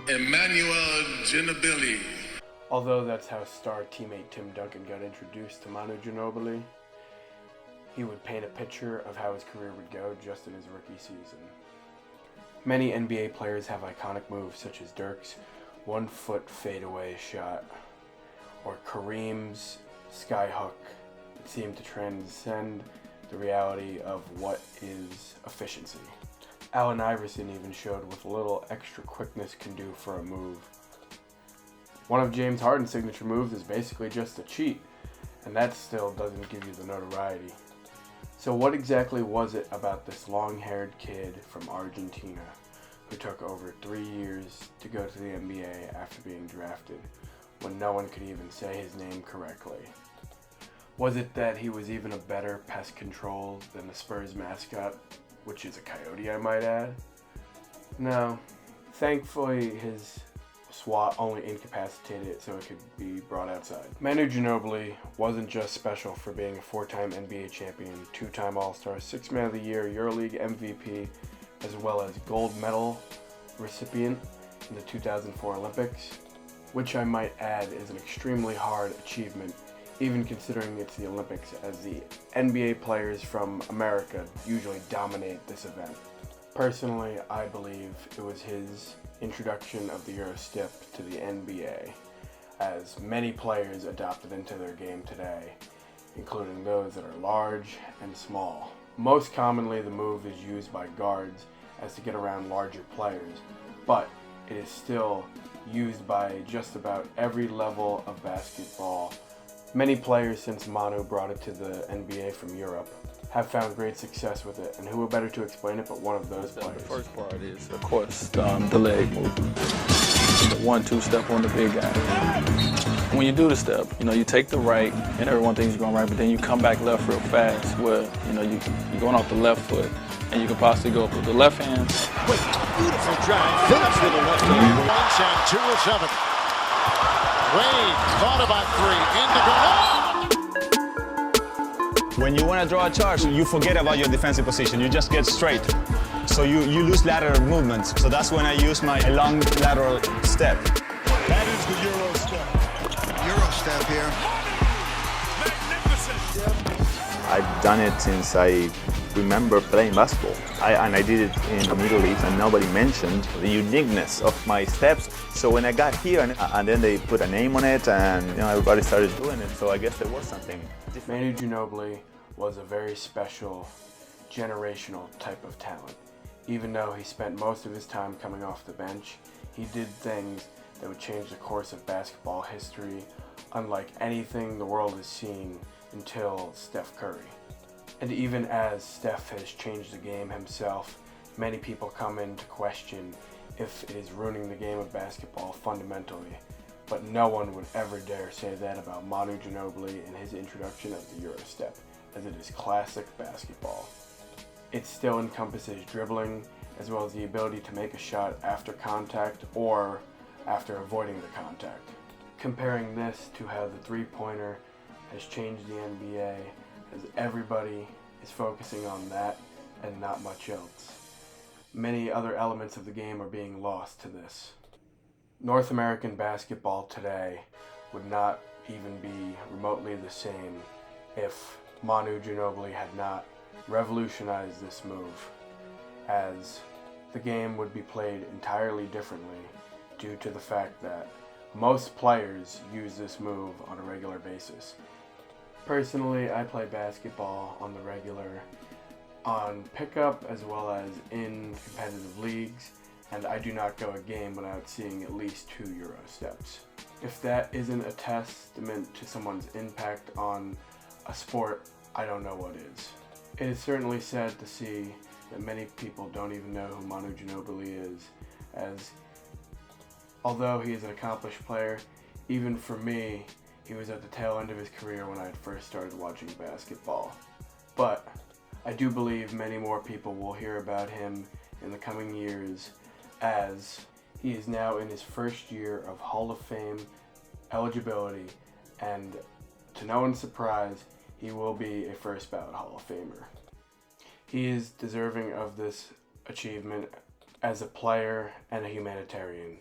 Emmanuel Ginobili. Although that's how star teammate Tim Duncan got introduced to Manu Ginobili, he would paint a picture of how his career would go just in his rookie season. Many NBA players have iconic moves such as Dirk's 1-foot fadeaway shot or Kareem's skyhook that seem to transcend the reality of what is efficiency. Allen Iverson even showed what a little extra quickness can do for a move. One of James Harden's signature moves is basically just a cheat, and that still doesn't give you the notoriety. So what exactly was it about this long-haired kid from Argentina who took over 3 years to go to the NBA after being drafted when no one could even say his name correctly? Was it that he was even a better pest control than the Spurs mascot, which is a coyote, I might add? No. Thankfully, his SWAT only incapacitated it so it could be brought outside. Manu Ginobili wasn't just special for being a 4-time NBA champion, 2-time All-Star, 6th Man of the Year, EuroLeague MVP, as well as gold medal recipient in the 2004 Olympics, which I might add is an extremely hard achievement, even considering it's the Olympics, as the NBA players from America usually dominate this event. Personally, I believe it was his introduction of the Euro step to the NBA, as many players adopted into their game today, including those that are large and small. Most commonly, the move is used by guards as to get around larger players, but it is still used by just about every level of basketball. Many players since Manu brought it to the NBA from Europe have found great success with it, and who are better to explain it but one of those players? The first part is, of course, the leg move. The 1-2 step on the big guy. When you do the step, you take the right, and everyone thinks you're going right, but then you come back left real fast, where, you're going off the left foot, and you can possibly go up with the left hand. Quick, beautiful drive. Phillips with a left hand. Once and 2 of 7. Wade thought about 3. In the goal. When you want to draw a charge, you forget about your defensive position. You just get straight. So you lose lateral movements. So that's when I use my long lateral step. That is the Euro step. Euro step here. Magnificent. I've done it since I remember playing basketball. I did it in the Middle East, and nobody mentioned the uniqueness of my steps. So when I got here, and then they put a name on it, and everybody started doing it. So I guess there was something different. Manu Ginobili was a very special, generational type of talent. Even though he spent most of his time coming off the bench, he did things that would change the course of basketball history, unlike anything the world has seen until Steph Curry. And even as Steph has changed the game himself, many people come in to question if it is ruining the game of basketball fundamentally. But no one would ever dare say that about Manu Ginobili and his introduction of the Euro step, as it is classic basketball. It still encompasses dribbling, as well as the ability to make a shot after contact or after avoiding the contact. Comparing this to how the three-pointer has changed the NBA, as everybody is focusing on that and not much else. Many other elements of the game are being lost to this. North American basketball today would not even be remotely the same if Manu Ginobili had not revolutionized this move, as the game would be played entirely differently due to the fact that most players use this move on a regular basis. Personally, I play basketball on the regular, on pickup as well as in competitive leagues, and I do not go a game without seeing at least 2 Euro steps. If that isn't a testament to someone's impact on a sport, I don't know what is. It is certainly sad to see that many people don't even know who Manu Ginobili is, as although he is an accomplished player, even for me, he was at the tail end of his career when I had first started watching basketball. But I do believe many more people will hear about him in the coming years, as he is now in his first year of Hall of Fame eligibility, and to no one's surprise, he will be a first ballot Hall of Famer. He is deserving of this achievement as a player and a humanitarian.